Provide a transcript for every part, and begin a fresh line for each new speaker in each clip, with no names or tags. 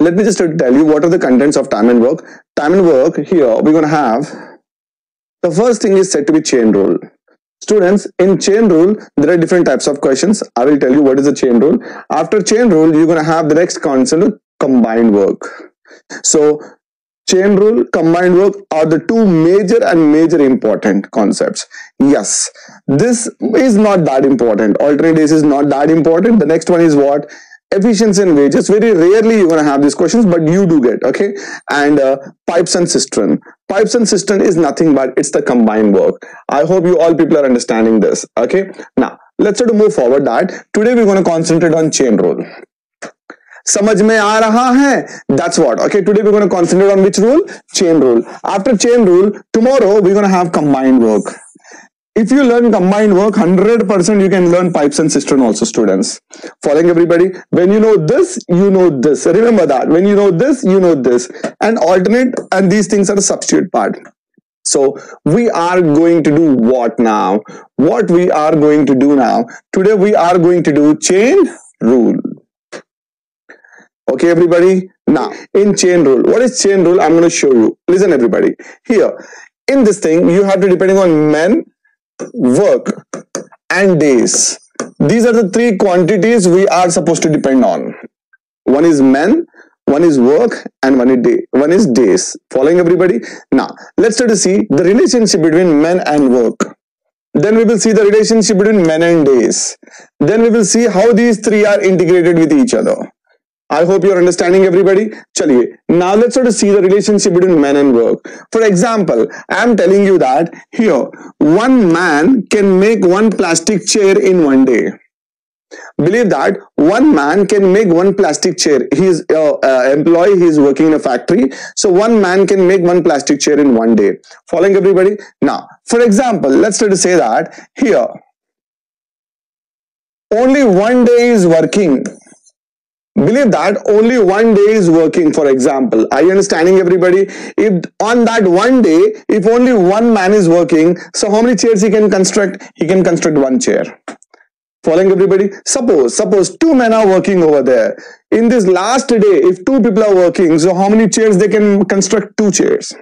let me just tell you what are the contents of time and work. Time and work, here we're going to have, the first thing is said to be chain rule. Students, in chain rule, there are different types of questions. I will tell you what is the chain rule. After chain rule, you're going to have the next concept, combined work. So, chain rule, combined work are the two major important concepts. Yes, this is not that important. Alternate days is not that important. The next one is what? Efficiency and wages. Very rarely you're going to have these questions, but you do get, okay? And pipes and cistern. Pipes and cistern is nothing but it's the combined work. I hope you all people are understanding this, okay? Now, let's try to move forward that. Today we're going to concentrate on chain rule. समझ में आ रहा है? That's what. Okay, today we're going to concentrate on which rule? Chain rule. After chain rule, tomorrow we're going to have combined work. If you learn combined work, 100% you can learn pipes and cistern also, students. Following everybody? When you know this, you know this. Remember that. When you know this, you know this. And alternate, and these things are a substitute part. So, we are going to do what now? What we are going to do now? Today we are going to do chain rule. Okay, everybody? Now, in chain rule, what is chain rule? I'm going to show you. Listen, everybody. Here, in this thing, you have to depending on men, work, and days. These are the three quantities we are supposed to depend on. One is men, one is work, and one is days. Following everybody? Now, let's try to see the relationship between men and work. Then we will see the relationship between men and days. Then we will see how these three are integrated with each other. I hope you're understanding, everybody. Chaliye. Now let's sort of see the relationship between men and work. For example, I'm telling you that here, one man can make one plastic chair in one day. Believe that one man can make one plastic chair. He is an employee, he is working in a factory. So one man can make one plastic chair in one day. Following everybody? Now, for example, let's try to say that here, only one day is working. Believe that only one day is working, for example. Are you understanding, everybody? If on that one day, if only one man is working, so how many chairs he can construct? He can construct one chair. Following everybody? Suppose two men are working over there. In this last day, if two people are working, so how many chairs they can construct? Two chairs.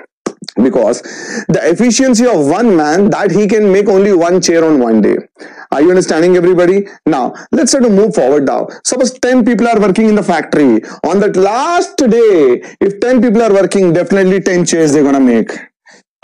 Because the efficiency of one man, that he can make only one chair on one day. Are you understanding, everybody? Now, let's try to move forward now. Suppose 10 people are working in the factory. On that last day, if 10 people are working, definitely 10 chairs they're gonna make.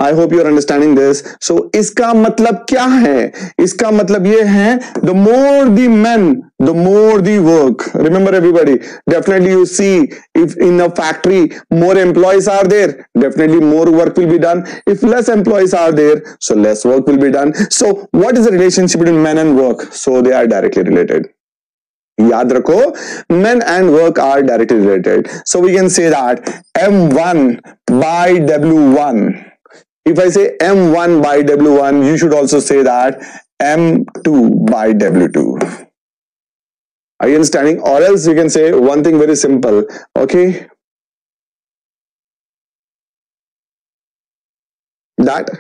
I hope you are understanding this. So, इसका मतलब क्या है? इसका मतलब ये है, the more the men, the more the work. Remember, everybody, definitely you see, if in a factory, more employees are there, definitely more work will be done. If less employees are there, so less work will be done. So, what is the relationship between men and work? So, they are directly related. याद रखो, men and work are directly related. So, we can say that M1 by W1. If I say M1 by W1, you should also say that M2 by W2. Are you understanding? Or else you can say one thing very simple. Okay. That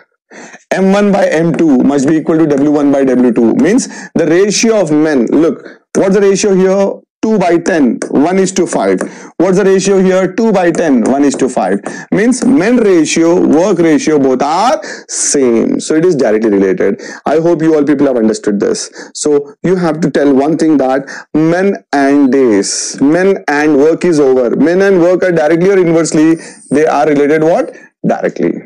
M1 by M2 must be equal to W1 by W2. Means the ratio of men. Look, what's the ratio here? 2 by 10, 1 is to 5. What's the ratio here? 2 by 10, 1 is to 5. Means men ratio, work ratio, both are same. So it is directly related. I hope you all people have understood this. So you have to tell one thing, that men and days, men and work is over. Men and work are directly or inversely, they are related what? Directly.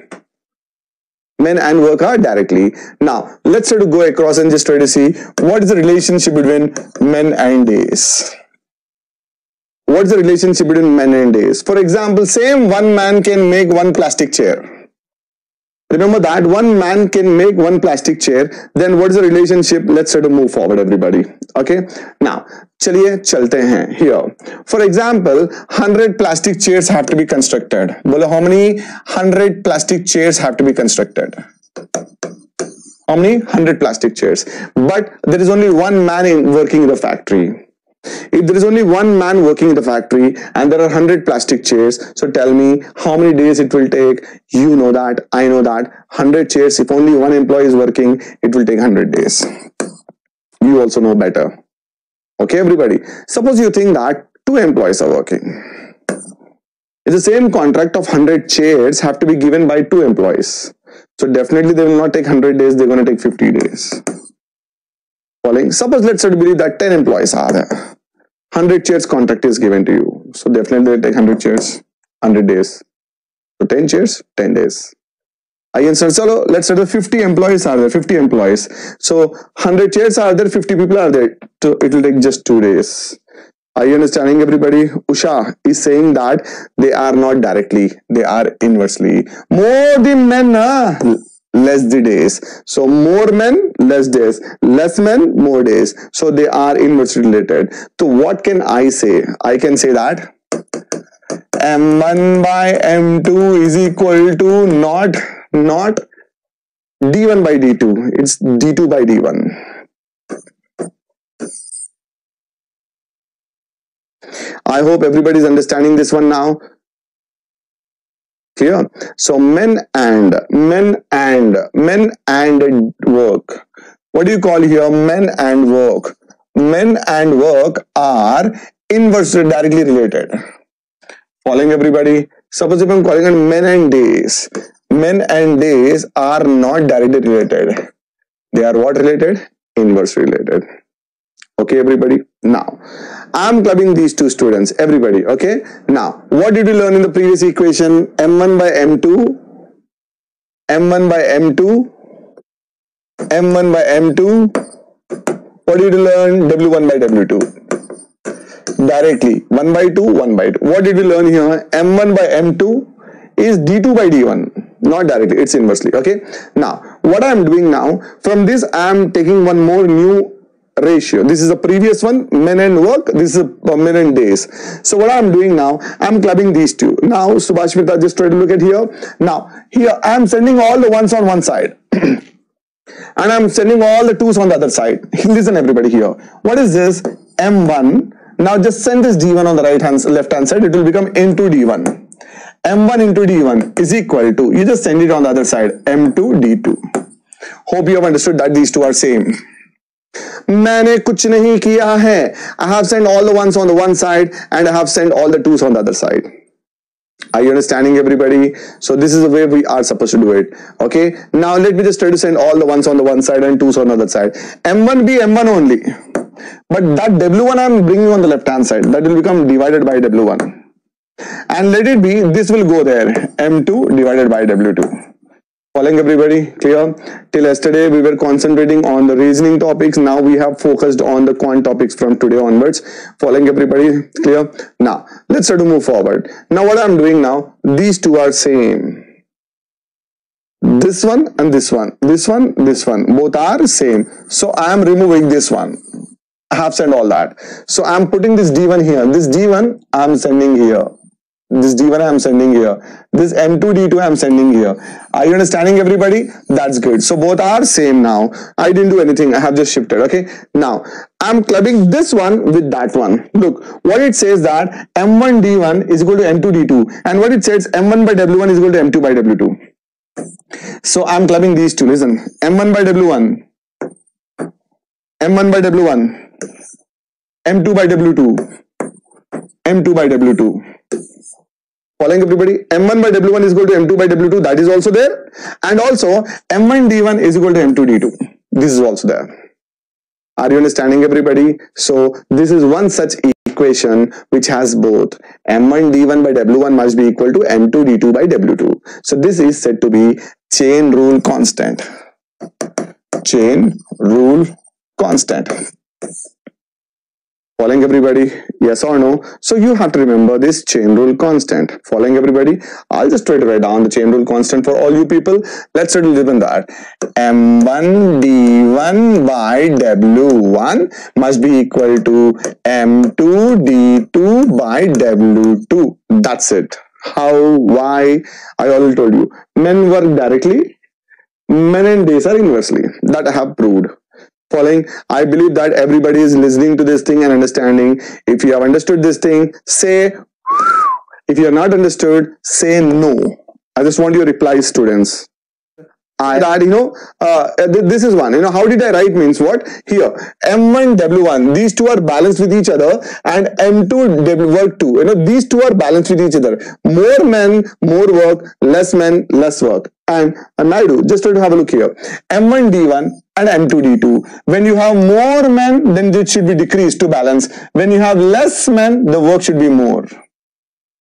Men and work are directly. Now, let's try to go across and just try to see what is the relationship between men and days. What's the relationship between men and days? For example, same one man can make one plastic chair. Remember that one man can make one plastic chair. Then what is the relationship? Let's try to move forward, everybody. Okay. Now, चलिए चलते हैं. Here, for example, 100 plastic chairs have to be constructed. बोलो, how many 100 plastic chairs have to be constructed? How many 100 plastic chairs? But there is only one man working in the factory. If there is only one man working in the factory and there are 100 plastic chairs, so tell me how many days it will take. You know that, I know that. 100 chairs, if only one employee is working, it will take 100 days. You also know better. Okay, everybody. Suppose you think that two employees are working. the same contract of 100 chairs have to be given by 2 employees. So definitely they will not take 100 days, they're going to take 50 days. Following, suppose let's say to believe that 10 employees are there. 100 chairs contract is given to you. So definitely they'll take 100 chairs, 100 days. So 10 chairs, 10 days. So let's say the 50 employees are there, 50 employees. So 100 chairs are there, 50 people are there. So it will take just 2 days. Are you understanding, everybody? Usha is saying that they are not directly, they are inversely. More the men, less the days. So more men, less days. Less men, more days. So they are inversely related. So what can I say? I can say that M1 by M2 is equal to not D1 by D2. It's D2 by D1. I hope everybody is understanding this one now. Clear? So men and work. What do you call here? Men and work. Men and work are inversely directly related. Following, everybody? Suppose if I'm calling it men and days. Men and days are not directly related. They are what related? Inversely related. Okay, everybody. Now, I'm clubbing these two students, everybody. Okay. Now, what did we learn in the previous equation? M1 by M2, M1 by M2, M1 by M2. What did we learn? W1 by W2. Directly, 1 by 2, 1 by 2. What did we learn here? M1 by M2 is D2 by D1. Not directly, it's inversely. Okay. Now, what I'm doing now, from this, I'm taking one more new ratio. This is the previous one, men and work. This is men and days. So what I'm doing now, I'm clubbing these two. Now, Subhashmita, just try to look at here. Now, here I'm sending all the ones on one side. And I'm sending all the twos on the other side. Listen, everybody here. What is this? M1. Now just send this D1 on the left hand side. It will become into D1. M1 into D1 is equal to, you just send it on the other side, M2 D2. Hope you have understood that these two are same. मैंने कुछ नहीं किया है. I have sent all the ones on the one side and I have sent all the twos on the other side. Are you understanding, everybody? So this is the way we are supposed to do it. Okay. Now let me just try to send all the ones on the one side and twos on the other side. M1 be M1 only. But that W1 I am bringing on the left hand side. That will become divided by W1. And let it be, this will go there. M2 divided by W2. Following, everybody? Clear? Till yesterday we were concentrating on the reasoning topics. Now we have focused on the quant topics from today onwards. Following, everybody? Clear? Now let's try to move forward. Now what I'm doing now, these two are same. This one and this one. This one, this one. Both are same. So I am removing this one. I have sent all that. So I am putting this D1 here. This D1 I am sending here. This D1 I am sending here. This M2 D2 I am sending here. Are you understanding, everybody? That's good. So both are same now. I didn't do anything. I have just shifted. Okay. Now I am clubbing this one with that one. Look, what it says that M1 D1 is equal to M2 D2. And what it says M1 by W1 is equal to M2 by W2. So I am clubbing these two. Listen. M1 by W1. M1 by W1. M2 by W2. M2 by W2. Following, everybody? M1 by W1 is equal to M2 by W2. That is also there. And also M1 D1 is equal to M2 D2. This is also there. Are you understanding, everybody? So this is one such equation which has both. M1 D1 by W1 must be equal to M2 D2 by W2. So this is said to be chain rule constant. Chain rule constant. Following, everybody? Yes or no? So you have to remember this chain rule constant. Following, everybody? I'll just try to write down the chain rule constant for all you people. Let's try to live in that. M1 D1 by W1 must be equal to M2 D2 by W2. That's it. How? Why? I already told you. Men work directly. Men and days are inversely. That I have proved. Following, I believe that everybody is listening to this thing and understanding. If you have understood this thing, say. If you have not understood, say no. I just want your replies, students. that this is one. How did I write means what here? M1 W1, these two are balanced with each other, and M2 W work 2. These two are balanced with each other. More men, more work. Less men, less work. And Naidu, just try to have a look here. M1 D1 and M2 D2. When you have more men, then it should be decreased to balance. When you have less men, the work should be more.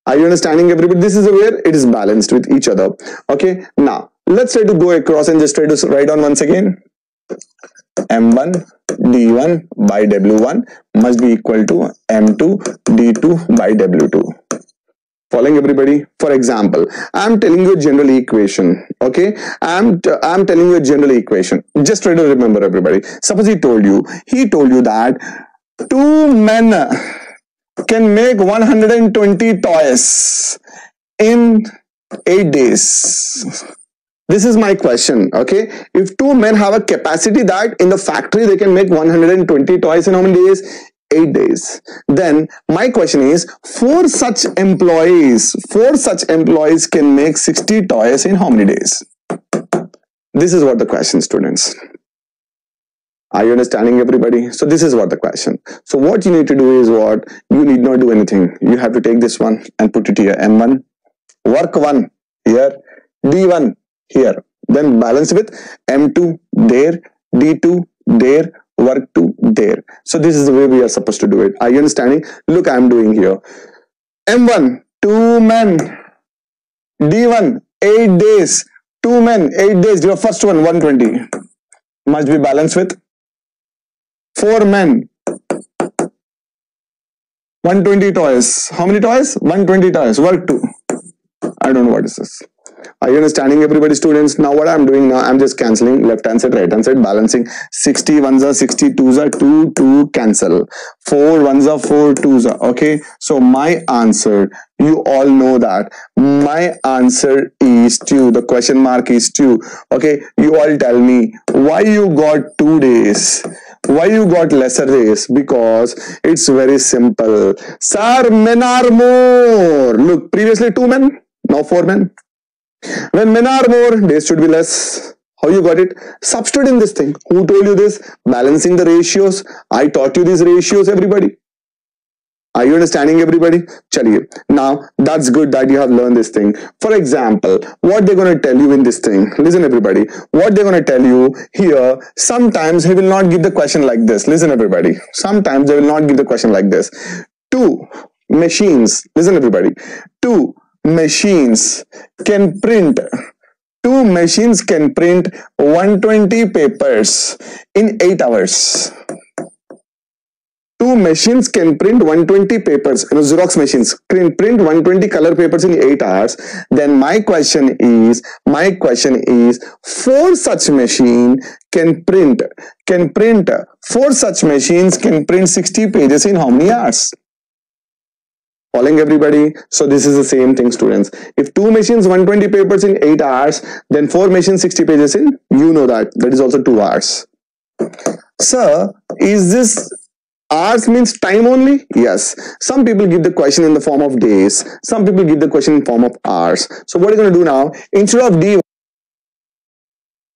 Are you understanding, everybody? This is where it is balanced with each other. Okay, now let's try to go across and just try to write down once again. M1 D1 by W1 must be equal to M2 D2 by W2. Following, everybody? For example, I'm telling you a general equation. Okay, I'm telling you a general equation. Just try to remember, everybody. Suppose he told you that two men can make 120 toys in 8 days. This is my question. Okay, if two men have a capacity that in the factory they can make 120 toys in how many days? 8 days. Then my question is, four such employees can make 60 toys in how many days? This is what the question, students. Are you understanding, everybody? So this is what the question. So what you need to do is what? You need not do anything. You have to take this one and put it here. M1, work 1 here, D1 here. Then balance with M2 there, D2 there, work 2 there. So this is the way we are supposed to do it. Are you understanding? Look, I am doing here. M1, 2 men. D1, 8 days. 2 men, 8 days. Your first one, 120. Must be balanced with 4 men. 120 toys. How many toys? 120 toys. Work 2. I don't know what is this. Are you understanding, everybody, students? Now what I'm doing now, I'm just cancelling left hand side, right hand side, balancing. 60 ones are 60, 2s are 2, 2 cancel. 4 ones are 4, 2s are. Okay, so my answer, you all know that my answer is 2. The question mark is 2. Okay, you all tell me why you got 2 days. Why you got lesser days? Because it's very simple. Sir, men are more. Look, previously 2 men, now 4 men. When men are more, days should be less. How you got it? Substitute in this thing. Who told you this? Balancing the ratios. I taught you these ratios, everybody. Are you understanding, everybody? Chaliye. Now, that's good that you have learned this thing. For example, what they're going to tell you in this thing. Listen, everybody. What they're going to tell you here, sometimes he will not give the question like this. Listen, everybody. Sometimes they will not give the question like this. 2 machines. Listen, everybody. 2 machines can print 120 papers in 8 hours. 2 machines can print 120 papers. Xerox machines can print 120 color papers in 8 hours. Then my question is 4 such machine can print 4 such machines can print 60 pages in how many hours? Following, everybody? So this is the same thing, students. If 2 machines 120 papers in 8 hours, then 4 machines 60 pages in, you know that is also 2 hours. Sir, is this hours means time only? Yes. Some people give the question in the form of days. Some people give the question in form of hours. So what are you going to do now? Instead of D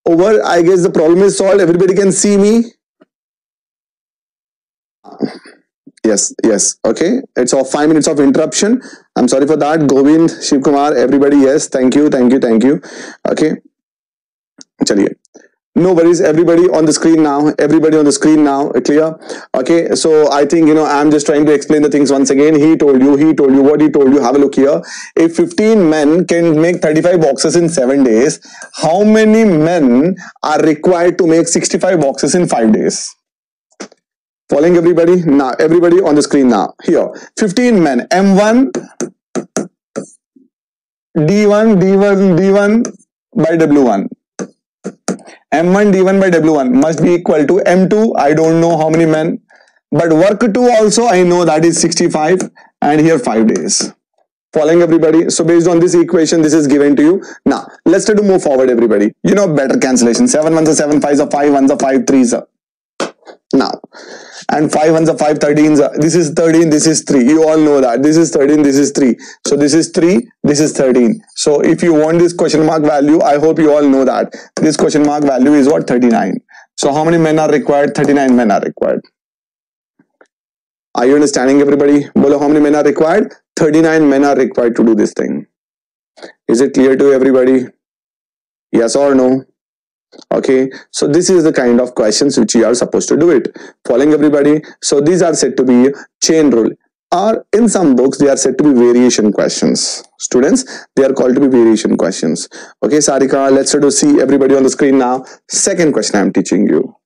over, I guess the problem is solved. Everybody can see me. Yes, okay. It's of 5 minutes of interruption. I'm sorry for that. Govind, Shiv Kumar, everybody, yes. Thank you. Okay. Chaliye. No worries, everybody on the screen now. Clear? Okay, so I think, I'm just trying to explain the things once again. He told you, what he told you. Have a look here. If 15 men can make 35 boxes in 7 days, how many men are required to make 65 boxes in 5 days? Following, everybody? Now, everybody on the screen now. Here, 15 men. M1, D1 by W1. M1, D1 by W1 must be equal to M2. I don't know how many men. But work 2 also, I know that is 65. And here 5 days. Following, everybody? So based on this equation, this is given to you. Now, let's try to move forward, everybody. Better cancellation. 7 1s are 7, 5s are 5, 1s are 5, 3s are. Now, and 5 ones are 5, 13s are, this is 13, this is 3. You all know that. This is 13, this is 3. So this is 3, this is 13. So if you want this question mark value, I hope you all know that. This question mark value is what? 39. So how many men are required? 39 men are required. Are you understanding, everybody? Bolo, how many men are required? 39 men are required to do this thing. Is it clear to everybody? Yes or no? Okay, so this is the kind of questions which you are supposed to do it. Following, everybody? So these are said to be chain rule, or in some books they are said to be variation questions. Students, they are called to be variation questions. Okay, Sarika, let's try to see everybody on the screen now. Second question I am teaching you.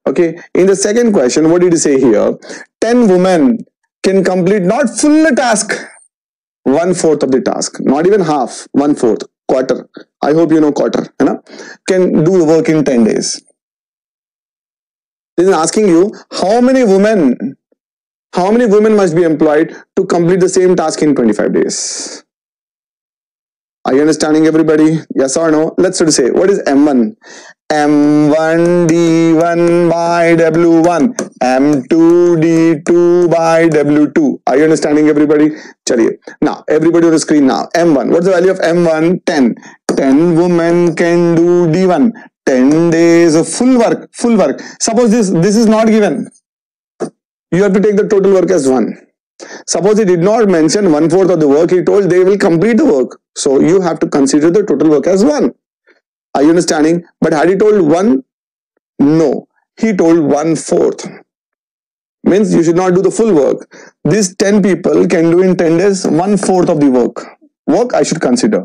Okay, in the second question, what did he say here? 10 women can complete not full task, 1/4 of the task, not even half, 1/4, quarter. I hope you know quarter, you know, can do the work in 10 days. This is asking you how many women must be employed to complete the same task in 25 days. Are you understanding, everybody? Yes or no? Let's sort of say, what is M1? M1 D1 by W1, M2 D2 by W2. Are you understanding, everybody? Chaliye. Now, everybody on the screen now. M1. What's the value of M1? 10. 10 women can do D1. 10 days of full work. Full work. Suppose this is not given. You have to take the total work as 1. Suppose he did not mention 1/4 of the work, he told they will complete the work. So you have to consider the total work as 1. Are you understanding? But had he told 1? No. He told 1/4. Means you should not do the full work. These 10 people can do in 10 days 1/4 of the work. Work I should consider.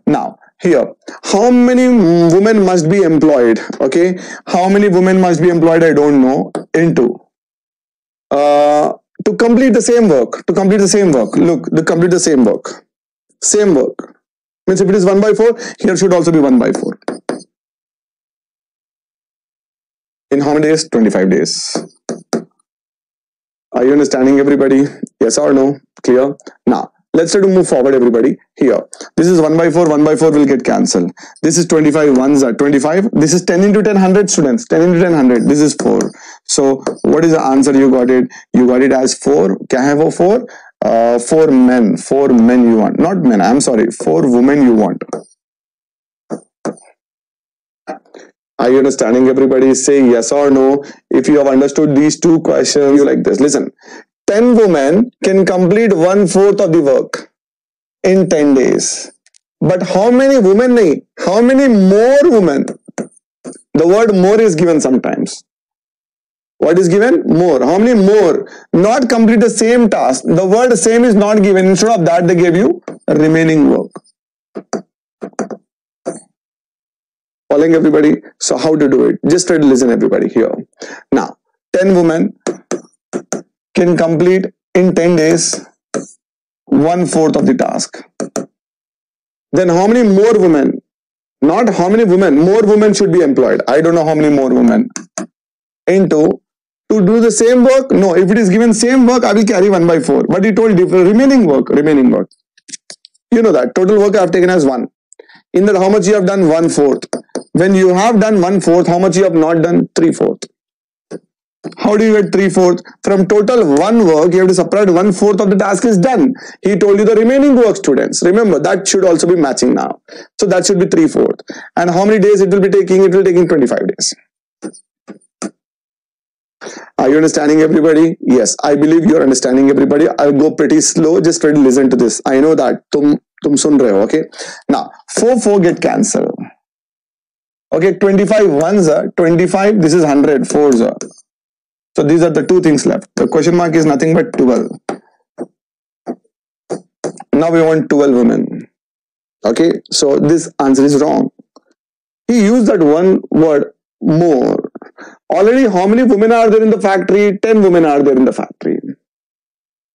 Now, here, how many women must be employed? Okay. How many women must be employed? I don't know. Into. To complete the same work. To complete the same work. Look, to complete the same work. Same work. Means if it is 1/4, here should also be 1/4. In how many days? 25 days. Are you understanding, everybody? Yes or no? Clear? Now, let's try to move forward, everybody. Here, this is 1/4. 1/4 will get cancelled. This is 25. Ones are 25. This is 10 into 10, 100 students. 10 into 10, 100. This is 4. So, what is the answer you got it? You got it as 4. Kya hai wo 4? 4 men. 4 men you want. Not men, I'm sorry. 4 women you want. Are you understanding, everybody? Say yes or no. If you have understood these two questions, you like this. Listen, 10 women can complete 1/4 of the work in 10 days. But how many women? How many more women? The word more is given sometimes. What is given? More. How many more? Not complete the same task. The word same is not given. Instead of that, they gave you remaining work. Following, everybody? So how to do it? Just try to listen, everybody, here. Now, 10 women can complete in 10 days 1/4 of the task. Then how many more women? Not how many women, more women should be employed. I don't know how many more women. Into, to do the same work? No, if it is given same work, I will carry 1/4. But he told remaining work. You know that. Total work I have taken as 1. In that, how much you have done? 1/4. When you have done 1/4, how much you have not done? 3/4. How do you get 3/4? From total 1 work, you have to subtract 1/4 of the task is done. He told you the remaining work, students. Remember, that should also be matching now. So that should be 3/4. And how many days it will be taking? It will be taking 25 days. Are you understanding, everybody? Yes, I believe you are understanding, everybody. I'll go pretty slow. Just try to listen to this. I know that. Tum sun rahe ho, okay? Now, 4 get cancelled. Okay, 25 ones are 25. This is 100 fours are. So these are the two things left. The question mark is nothing but 12. Now we want 12 women. Okay, so this answer is wrong. He used that one word, more. Already, how many women are there in the factory? 10 women are there in the factory.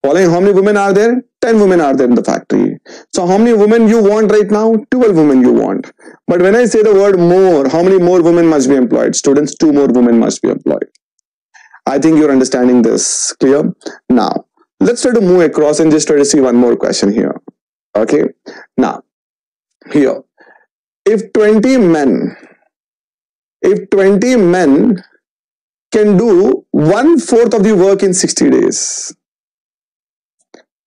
Following, how many women are there? 10 women are there in the factory. So how many women you want right now? 12 women you want. But when I say the word more, how many more women must be employed? Students, 2 more women must be employed. I think you're understanding this. Clear? Now, let's try to move across and just try to see one more question here. Okay? Now, here, if 20 men can do 1/4 of the work in 60 days.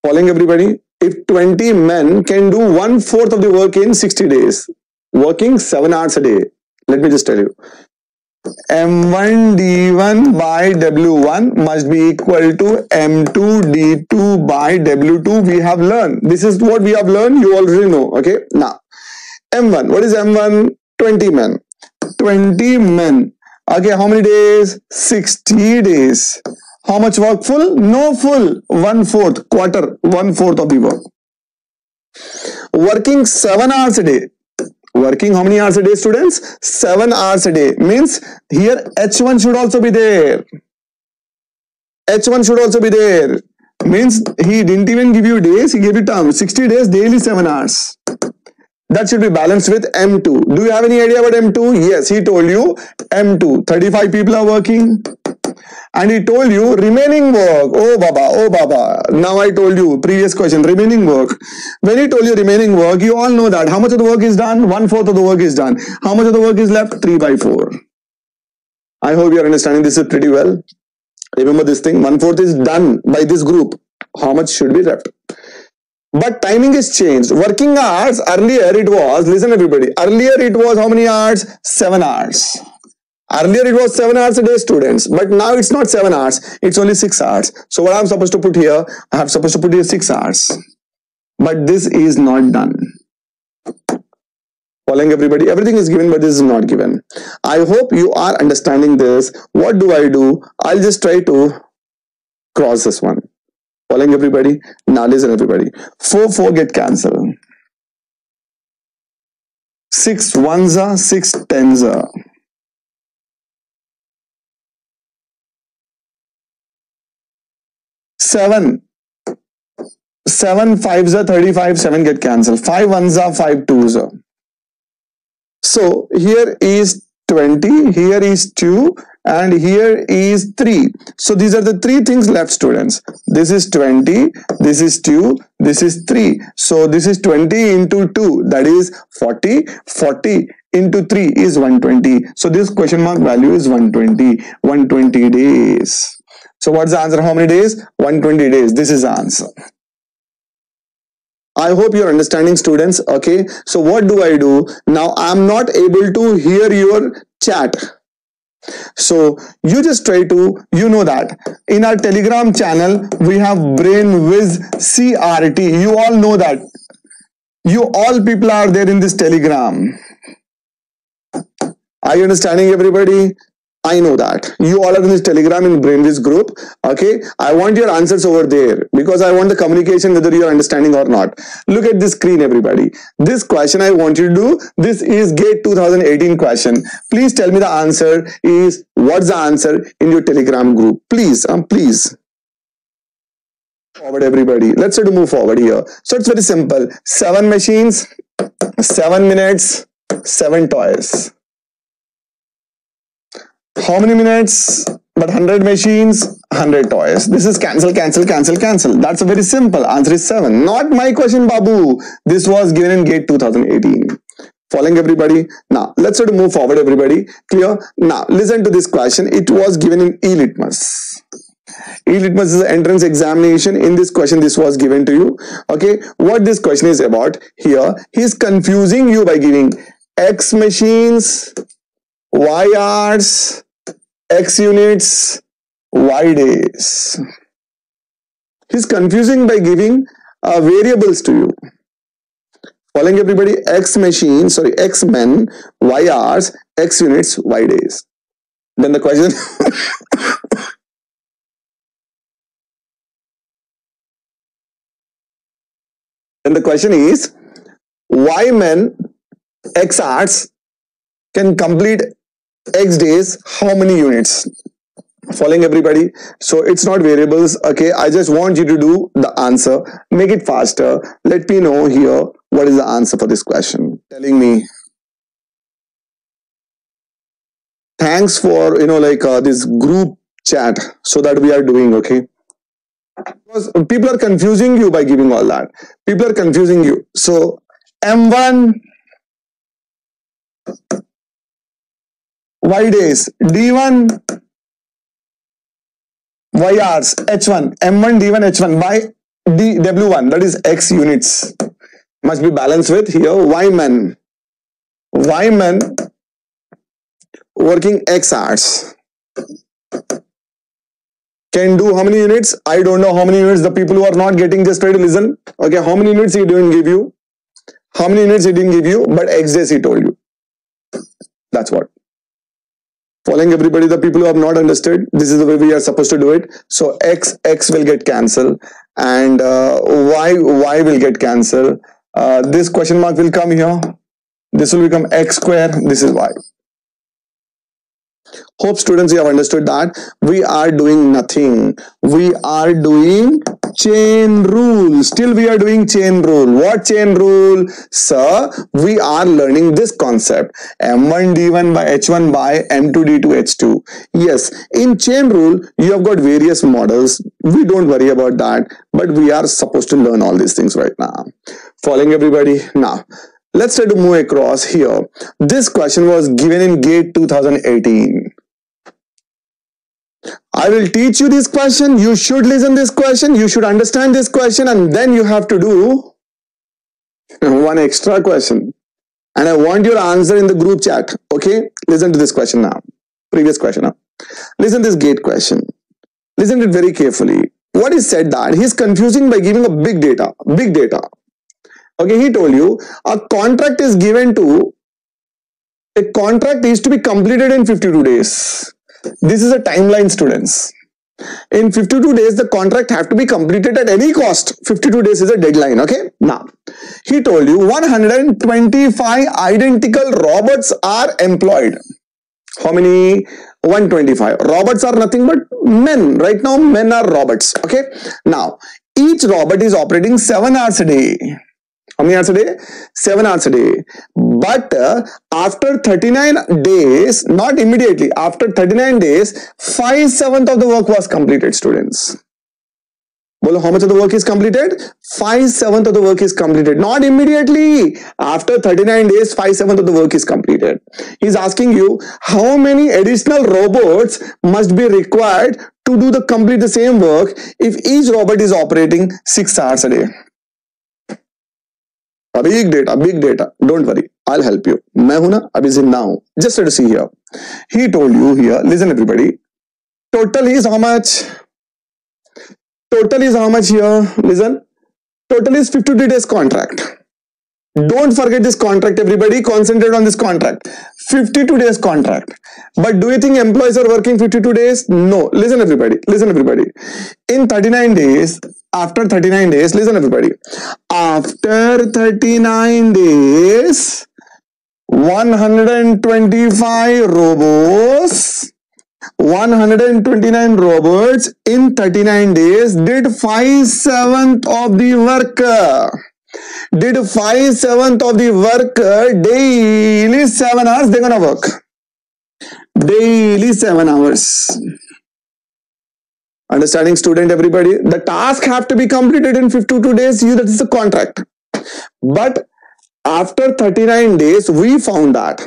Following everybody? If 20 men can do 1/4 of the work in 60 days, working 7 hours a day, let me just tell you. M1 D1 by W1 must be equal to M2 D2 by W2. We have learned. This is what we have learned. You already know. Okay. Now, M1. What is M1? 20 men. 20 men. Okay. How many days? 60 days. How much work? Full? No full. 1/4. Quarter. 1/4 of the work. Working 7 hours a day. Working how many hours a day, students? 7 hours a day. Means here H1 should also be there. H1 should also be there. Means he didn't even give you days, he gave you term. 60 days, daily 7 hours. That should be balanced with M2. Do you have any idea about M2? Yes, he told you M2. 35 people are working. And he told you remaining work. Oh Baba. Now I told you previous question, remaining work. When he told you remaining work, you all know that how much of the work is done? 1/4 of the work is done. How much of the work is left? 3/4. I hope you are understanding this is pretty well. Remember this thing, 1/4 is done by this group. How much should be left? But timing is changed. Working hours, earlier it was, listen everybody, earlier it was how many hours? 7 hours. Earlier it was 7 hours a day, students, but now it's not 7 hours, it's only 6 hours. So what I'm supposed to put here? I have supposed to put here 6 hours. But this is not done. Following everybody? Everything is given, but this is not given. I hope you are understanding this. What do? I'll just try to cross this one. Following everybody? Now listen everybody. 4 get cancelled. 6 ones are, 6 tens are. 7 5s are 35, 7 get cancelled. 5 ones are, 5 twos are. So here is 20, here is 2, and here is 3. So these are the 3 things left, students. This is 20, this is 2, this is 3. So this is 20 into 2, that is 40. 40 into 3 is 120. So this question mark value is 120. 120 days. So what's the answer? How many days? 120 days. This is the answer. I hope you're understanding, students. Okay. So what do? Now I'm not able to hear your chat. So you just try to, you know that in our Telegram channel, we have BrainWiz CRT. You all know that. You all people are there in this Telegram. Are you understanding, everybody? I know that. You all are in this Telegram in BrainWiz group. Okay. I want your answers over there because I want the communication whether you are understanding or not. Look at this screen, everybody. This question I want you to do. This is GATE 2018 question. Please tell me the answer is, what's the answer in your Telegram group? Please, please. Forward, everybody. Let's try to move forward here. So it's very simple. 7 machines, 7 minutes, 7 toys. How many minutes? But 100 machines, 100 toys. This is cancel. That's a very simple. Answer is 7. Not my question, Babu. This was given in GATE 2018. Following, everybody? Now, let's try to move forward, everybody. Clear? Now, listen to this question. It was given in e-litmus. E-litmus is an entrance examination. In this question, this was given to you. Okay. What this question is about here, he's confusing you by giving X machines, Y hours, X units, Y days. He's confusing by giving variables to you. Following, everybody? X machines, sorry, X men, Y hours, X units, Y days. Then the question then the question is, Y men, X hours can complete X days, how many units? Following, everybody? So it's not variables. Okay, I just want you to do the answer. Make it faster. Let me know here what is the answer for this question. Telling me. Thanks for this group chat so that we are doing. Okay, because people are confusing you by giving all that. People are confusing you. So M1 Y days, D1 y hours h1 m1 d1 h1 by w1, that is x units, must be balanced with here y men working x hours can do how many units? I don't know how many units. The people who are not getting, just try to listen. Okay, how many units he didn't give you? How many units he didn't give you? But x days he told you. That's what. Following everybody, the people who have not understood, this is the way we are supposed to do it. So x will get cancelled, and y will get cancelled. This question mark will come here. This will become x square. This is y. Hope students you have understood that we are doing nothing. We are doing chain rule. Still we are doing chain rule. What chain rule? Sir, we are learning this concept. M1 D1 by H1 by M2 D2 H2. Yes, in chain rule you have got various models. We don't worry about that. But we are supposed to learn all these things right now. Following everybody? Now, let's try to move across here. This question was given in GATE 2018. I will teach you this question. You should listen this question. You should understand this question, and then you have to do one extra question. And I want your answer in the group chat. Okay? Listen to this question now. Previous question now. Listen to this GATE question. Listen to it very carefully. What is said that he's confusing by giving a big data. Big data. Okay, he told you a contract is given to, a contract is to be completed in 52 days. This is a timeline, students. In 52 days, the contract have to be completed at any cost. 52 days is a deadline, okay? Now, he told you 125 identical robots are employed. How many? 125. Robots are nothing but men. Right now, men are robots, okay? Now, each robot is operating 7 hours a day. How many hours a day? 7 hours a day. But after 39 days, not immediately, after 39 days, 5/7 of the work was completed, students. Well, how much of the work is completed? 5/7 of the work is completed. Not immediately. After 39 days, 5/7 of the work is completed. He's asking you how many additional robots must be required to do the complete the same work if each robot is operating 6 hours a day. Big data. Don't worry, I'll help you. मैं हूं ना, अभी जिंदा हूं. Just try to see here. He told you here. Listen, everybody. Total is how much? Total is how much here? Listen. Total is 52 days contract. Don't forget this contract, everybody. Concentrate on this contract. 52 days contract. But do you think employees are working 52 days? No. Listen, everybody. Listen, everybody. In 39 days. After 39 days, listen everybody, after 39 days, 125 robots, 129 robots in 39 days did 5/7 of the work. Did 5/7 of the work daily 7 hours they're gonna work. Daily 7 hours. Understanding, student, everybody? The task have to be completed in 52 days. That is the contract. But after 39 days, we found that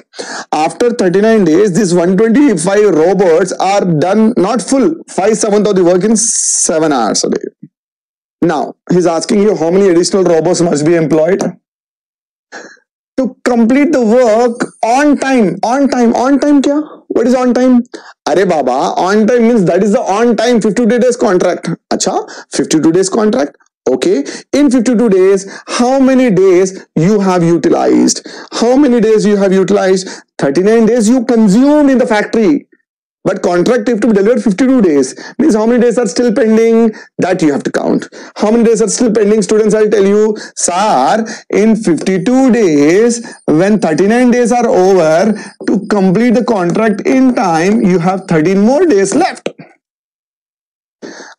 after 39 days, these 125 robots are done not full. 5/7 of the work in 7 hours a day. Now, he's asking you how many additional robots must be employed to complete the work on time. On time kya? What is on time? Arey Baba, on time means that is the on time 52 days contract. Acha, 52 days contract. Okay. In 52 days, how many days you have utilized? How many days you have utilized? 39 days you consumed in the factory. But contract have to be delivered 52 days. Means how many days are still pending? That you have to count. How many days are still pending, students? I'll tell you. Sir, in 52 days, when 39 days are over, to complete the contract in time, you have 13 more days left.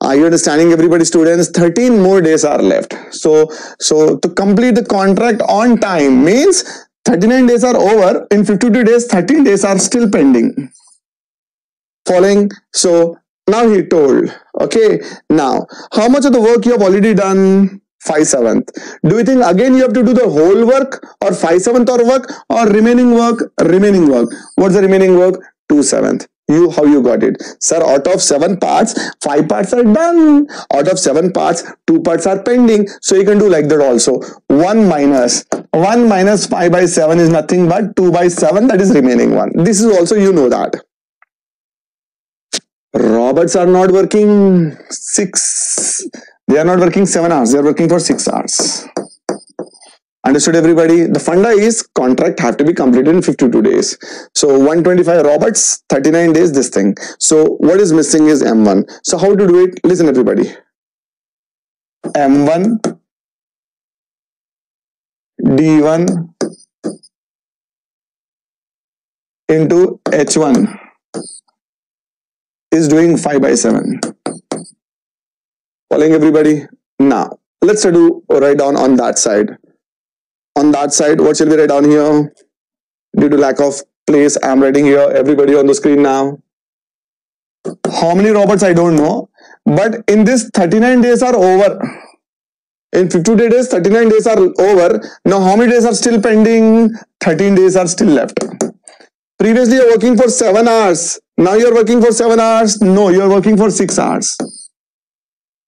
Are you understanding, everybody, students? 13 more days are left. So to complete the contract on time means 39 days are over. In 52 days, 13 days are still pending. Following. So now he told, okay, now how much of the work you have already done? 5/7. Do you think again you have to do the whole work, or 5/7 or work, or remaining work? Remaining work. What's the remaining work? 2/7. How you got it? Sir, out of 7 parts, 5 parts are done. Out of 7 parts, 2 parts are pending. So you can do like that also. 1 minus 5 by 7 is nothing but 2 by 7, that is remaining 1. This is also, you know that. Robots are not working they are not working 7 hours. They are working for 6 hours. Understood, everybody? The funda is contract have to be completed in 52 days. So 125 robots, 39 days, this thing. So what is missing is M1. So how to do it? Listen, everybody. M1 D1 into H1 is doing 5 by 7. Following, everybody? Now, let's write down on that side. On that side, what shall we write down here? Due to lack of place, I'm writing here. Everybody on the screen now. How many robots? I don't know. But in this, 39 days are over. In 52 days, 39 days are over. Now, how many days are still pending? 13 days are still left. Previously, you're working for 7 hours. Now you're working for 7 hours. No, you're working for 6 hours.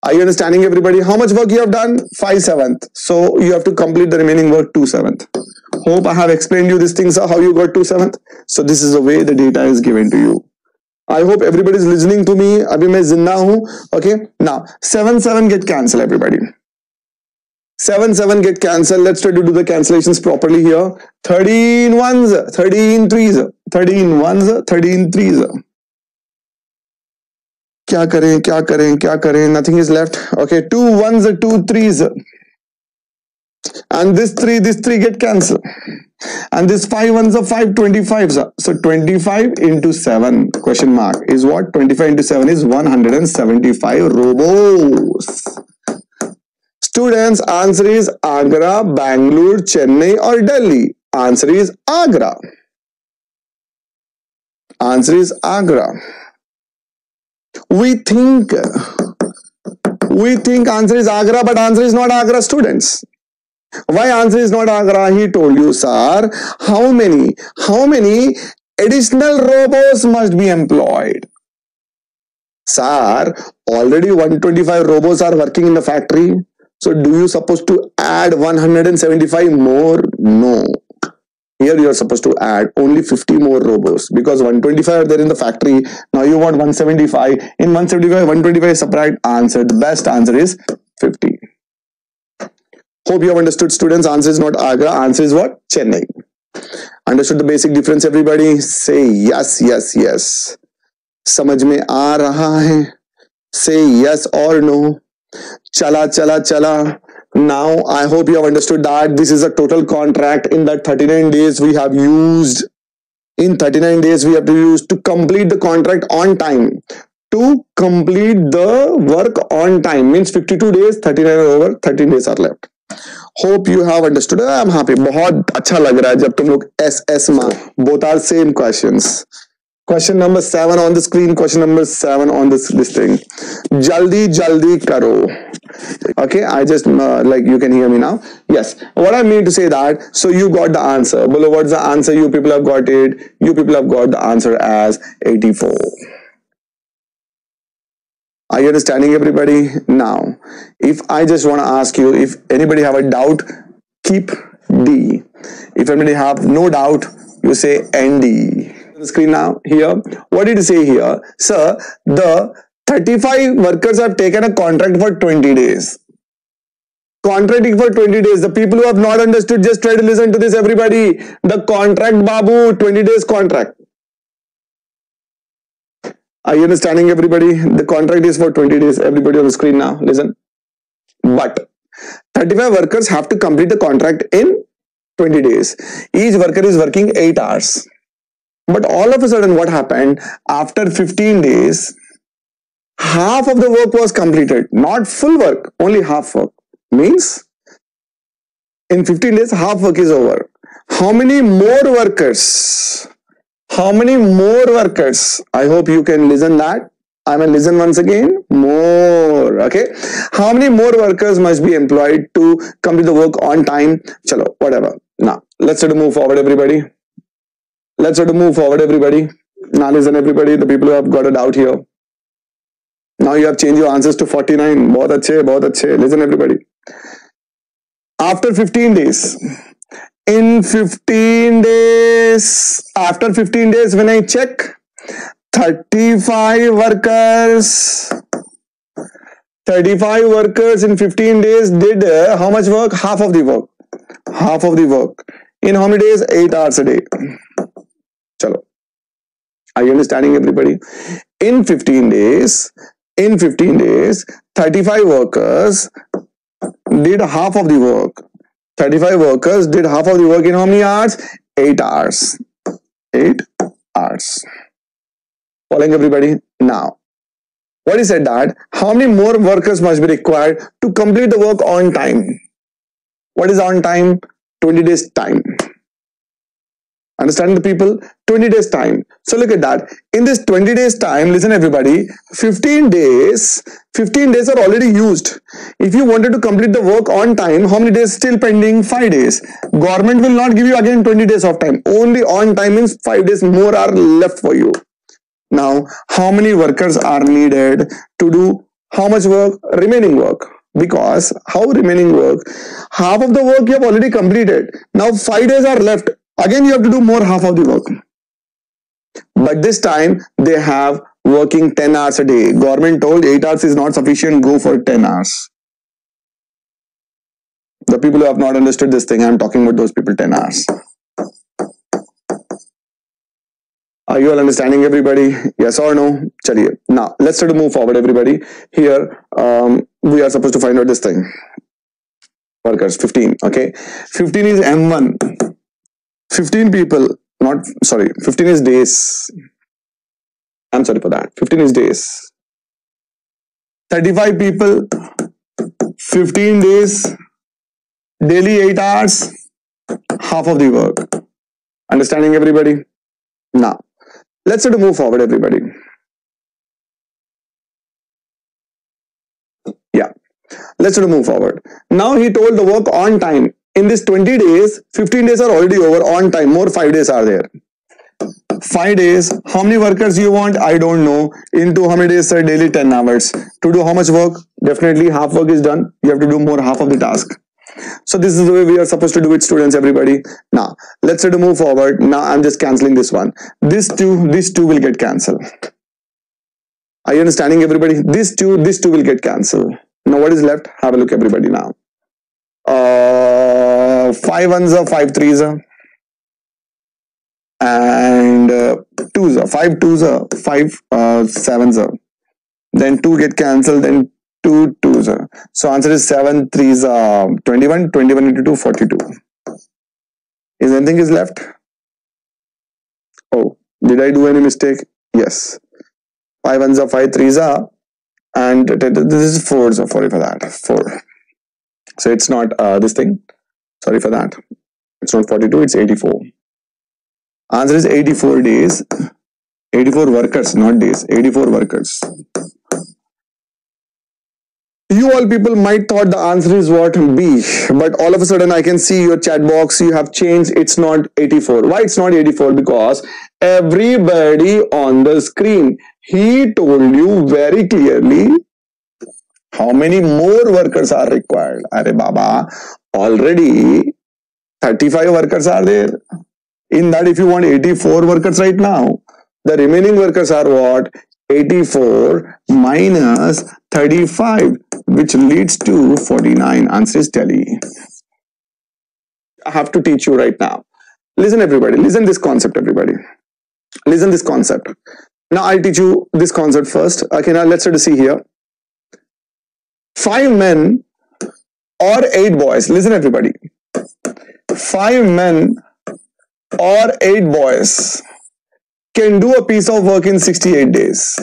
Are you understanding, everybody? How much work you have done? 5/7. So you have to complete the remaining work 2/7. Hope I have explained you these things, how you got 2/7. So this is the way the data is given to you. I hope everybody is listening to me. Abhi main zinda hu. Okay. Now 7/7 get cancelled, everybody. 7/7 get cancelled. Let's try to do the cancellations properly here. 13 ones, 13 threes, 13 ones, 13 threes. क्या करें? Nothing is left. Okay, 2 ones, 2 threes. And this 3 get cancelled. And this 5 ones are 5 25s. So 25 into 7 question mark is what? 25 into 7 is 175 robos. Students, answer is Agra, Bangalore, Chennai or Delhi. Answer is Agra. Answer is Agra. We think answer is Agra, but answer is not Agra, students. Why answer is not Agra? He told you, sir. How many additional robots must be employed? Sir, already 125 robots are working in the factory. So do you supposed to add 175 more? No. Here you are supposed to add only 50 more robots because 125 are there in the factory. Now you want 175. In 175, 125 subtract answer. The best answer is 50. Hope you have understood, students. Answer is not Agra. Answer is what? Chennai. Understood the basic difference, everybody? Say yes, yes, yes. समझ में आ रहा है? Say yes or no. Chala, chala, chala. Now, I hope you have understood that this is a total contract. In that 39 days we have used. In 39 days we have to use to complete the contract on time. To complete the work on time means 52 days, 39 are over, 13 days are left. Hope you have understood. I am happy. बहुत अच्छा लग रहा है जब तुम लोग SS में. Both are same questions. Question number 7 on the screen. Question number 7 on this thing. Jaldi karo. Okay, I just like you can hear me now. Yes. What I mean to say that. So you got the answer. Below, what's the answer? You people have got it. You people have got the answer as 84. Are you understanding, everybody? Now, if I just want to ask you, if anybody have a doubt, keep D. If anybody have no doubt, you say ND. The screen now here. What did it say here? Sir, the 35 workers have taken a contract for 20 days. Contracting for 20 days. The people who have not understood, just try to listen to this, everybody. The contract, Babu, 20 days contract. Are you understanding, everybody? The contract is for 20 days. Everybody on the screen now, listen. But 35 workers have to complete the contract in 20 days. Each worker is working 8 hours. But all of a sudden, what happened? After 15 days, half of the work was completed. Not full work, only half work. Means, in 15 days, half work is over. How many more workers? How many more workers? I hope you can listen that. I will listen once again. More. Okay. How many more workers must be employed to complete the work on time? Chalo, whatever. Now, let's try to move forward, everybody. Let's try to move forward, everybody. Now listen everybody, the people who have got a doubt here. Now you have changed your answers to 49. बहुत अच्छे, बहुत अच्छे. Listen everybody. After 15 days, in 15 days, after 15 days when I check, 35 workers, 35 workers in 15 days did how much work? Half of the work. Half of the work. In how many days? 8 hours a day. Chalo. Are you understanding everybody? In 15 days, 35 workers did half of the work. 35 workers did half of the work in how many hours? 8 hours. 8 hours. Following everybody? Now, what he said that, how many more workers must be required to complete the work on time? What is on time? 20 days time. Understand the people? 20 days time. So look at that. In this 20 days time, listen everybody, 15 days are already used. If you wanted to complete the work on time, how many days still pending? 5 days. Government will not give you again 20 days of time. Only on time means 5 days more are left for you. Now, how many workers are needed to do how much work? Remaining work. Because how remaining work? Half of the work you have already completed. Now 5 days are left. Again, you have to do more half of the work. But this time, they have working 10 hours a day. Government told 8 hours is not sufficient, go for 10 hours. The people who have not understood this thing, I am talking about those people 10 hours. Are you all understanding everybody? Yes or no? Chaliye. Now, let's try to move forward everybody. Here, we are supposed to find out this thing. Workers, 15, okay? 15 is M1. 15 people, 15 is days. I'm sorry for that. 15 is days. 35 people, 15 days, daily 8 hours, half of the work. Understanding everybody? Now, let's try to move forward everybody. Yeah, let's try to move forward. Now he told the work on time. In this 20 days, 15 days are already over on time. More 5 days are there. 5 days. How many workers you want? I don't know. Into how many days, sir? Daily 10 hours. To do how much work? Definitely half work is done. You have to do more half of the task. So this is the way we are supposed to do it, students, everybody. Now, let's try to move forward. Now, I'm just cancelling this one. These two will get cancelled. Are you understanding, everybody? These two will get cancelled. Now, what is left? Have a look, everybody, now. 5 ones are 5 threes are, and 2s are 5 2s are 5 7s are, then 2 get cancelled, then 2 2s are. So answer is 7 3s are 21, 21 into 2 42. Is anything is left? Oh, did I do any mistake? Yes. 5 ones are 5 3s are, and this is 4s are, sorry for that, 4. So it's not this thing. Sorry for that. It's not 42, it's 84. Answer is 84 days. 84 workers, not days. 84 workers. You all people might thought the answer is what? B. But all of a sudden I can see your chat box. You have changed. It's not 84. Why it's not 84? Because everybody on the screen, he told you very clearly how many more workers are required. Arey Baba, already 35 workers are there. In that, if you want 84 workers right now, the remaining workers are what? 84 minus 35, which leads to 49. Answer is Delhi. I have to teach you right now. Listen, everybody. Listen this concept, everybody. Listen this concept. Now, I'll teach you this concept first. Okay, now let's try to see here. 5 men or 8 boys. Listen, everybody. 5 men or 8 boys can do a piece of work in 68 days.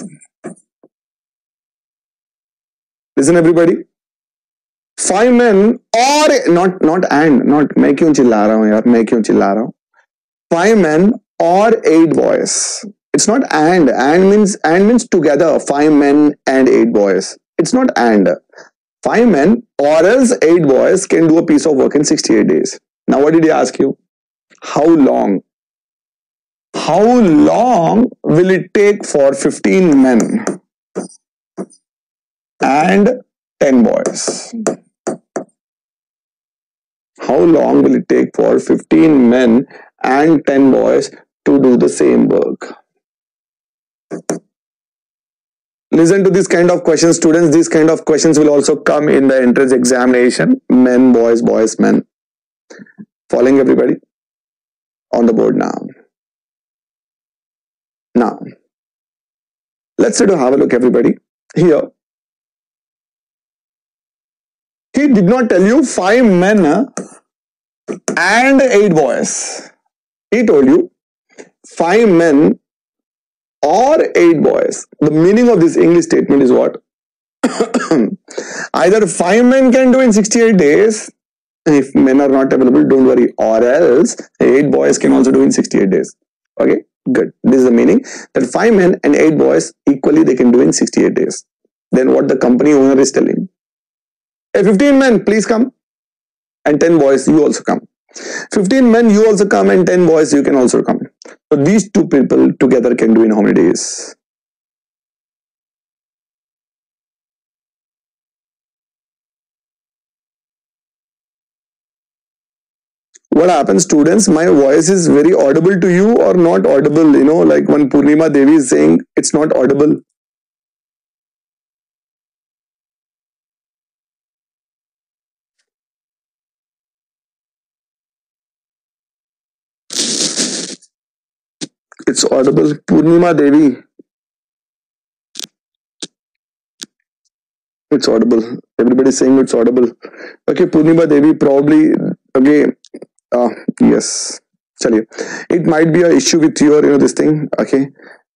Listen, everybody. 5 men or not मैं क्यों चिल्ला रहा हूँ यार, मैं क्यों चिल्ला रहा हूँ? 5 men or 8 boys. It's not and means together. 5 men and 8 boys. It's not and. 5 men or else 8 boys can do a piece of work in 68 days. Now, what did he ask you? How long? how long will it take for 15 men and 10 boys? How long will it take for 15 men and 10 boys to do the same work? Listen to this kind of questions, students. These kind of questions will also come in the entrance examination. Men, boys, boys, men. Following everybody? On the board now. Now, let's try to have a look, everybody. Here, he did not tell you 5 men and 8 boys. He told you 5 men or 8 boys. The meaning of this English statement is what? Either 5 men can do in 68 days. If men are not available, don't worry. Or else 8 boys can also do in 68 days. Okay, good. This is the meaning, that 5 men and 8 boys equally they can do in 68 days. Then what the company owner is telling? Hey, 15 men, please come. And 10 boys, you also come. 15 men, you also come, and 10 boys, you can also come. So these two people together can do in how many days? What happens, students? My voice is very audible to you or not audible? You know, like when Purnima Devi is saying it's not audible. It's audible. Purnima Devi. It's audible. Everybody's saying it's audible. Okay, Purnima Devi probably again. Yes. Chaliye. It might be an issue with your, this thing. Okay.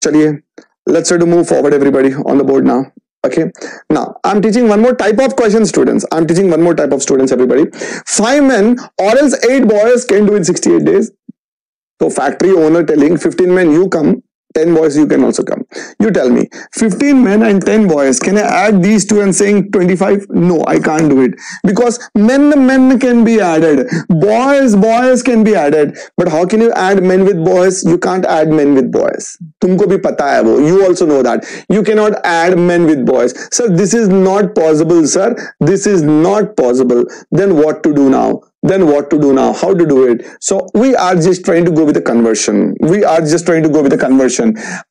Chaliye. Let's try to move forward, everybody, on the board now. Okay. Now, I'm teaching one more type of question, students. I'm teaching one more type of students, everybody. 5 men or else 8 boys can do in 68 days. So factory owner telling 15 men you come, 10 boys you can also come. You tell me, 15 men and 10 boys, can I add these two and saying 25? No, I can't do it. Because men can be added. Boys can be added. But how can you add men with boys? You can't add men with boys. Tumko bhi pata hai wo. You also know that. You cannot add men with boys. Sir, this is not possible, sir. This is not possible. Then what to do now? How to do it? So we are just trying to go with the conversion.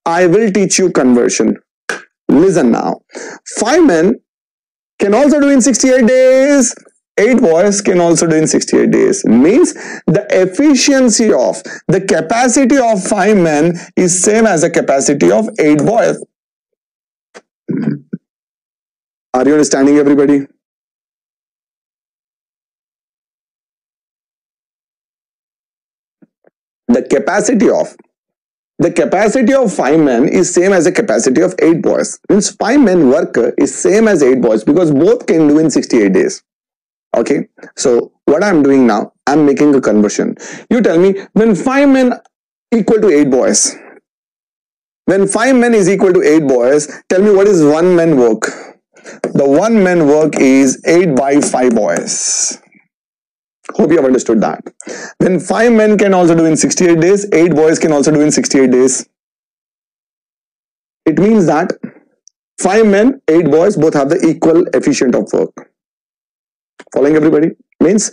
I will teach you conversion. Listen now. 5 men can also do in 68 days. 8 boys can also do in 68 days. Means the efficiency of the capacity of 5 men is same as the capacity of 8 boys. Are you understanding, everybody? The capacity of 5 men is same as the capacity of 8 boys. Means 5 men work is same as 8 boys because both can do in 68 days. Okay. So what I'm doing now, I'm making a conversion. You tell me, when 5 men equal to 8 boys. When 5 men is equal to 8 boys, tell me what is 1 man work. The 1 man work is 8 by 5 boys. Hope you have understood that. When 5 men can also do in 68 days, 8 boys can also do in 68 days. It means that 5 men, 8 boys both have the equal efficient of work. Following, everybody? Means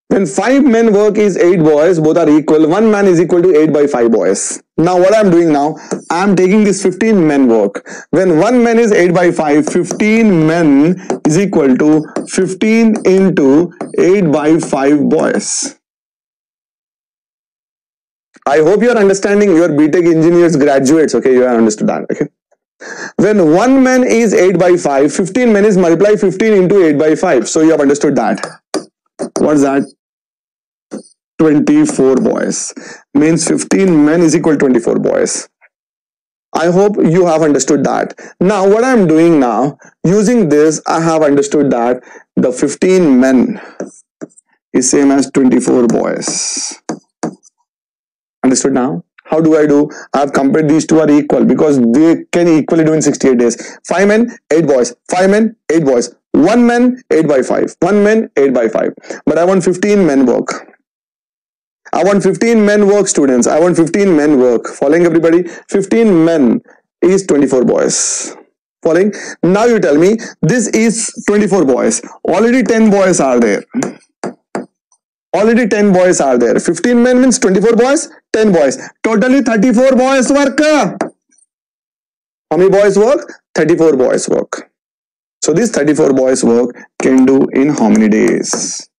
when 5 men work is 8 boys, both are equal. 1 man is equal to 8 by 5 boys. Now what I'm doing now, I'm taking this 15 men work. When 1 man is 8 by 5, 15 men is equal to 15 into 8 by 5 boys. I hope you are understanding. Your BTech engineers graduates. Okay, you have understood that. Okay. When 1 man is 8 by 5, 15 men is multiply 15 into 8 by 5. So you have understood that. What's that? 24 boys. Means 15 men is equal to 24 boys. I hope you have understood that. Now what I'm doing now, using this, I have understood that the 15 men is same as 24 boys. Understood now? How do I do? I have compared these two are equal because they can equally do in 68 days. 5 men, 8 boys. 5 men, 8 boys. 1 man, 8 by 5. 1 man, 8 by 5. But I want 15 men work. I want 15 men work, students. I want 15 men work. Following everybody? 15 men is 24 boys. Following? Now you tell me, this is 24 boys. Already 10 boys are there. Already 10 boys are there. 15 men means 24 boys, 10 boys. Totally 34 boys work. How many boys work? 34 boys work. So this 34 boys work can do in how many days?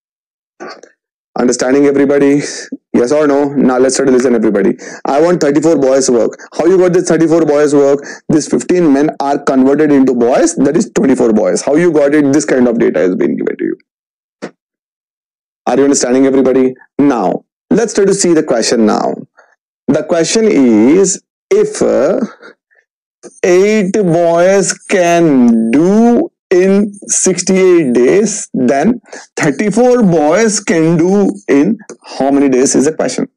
Understanding everybody? Yes or no? Now let's try to listen everybody. I want 34 boys work. How you got this 34 boys work? These 15 men are converted into boys. That is 24 boys. How you got it? This kind of data has been given to you. Are you understanding everybody? Now, let's try to see the question now. The question is, if 8 boys can do in 68 days, then 34 boys can do in how many days is the question.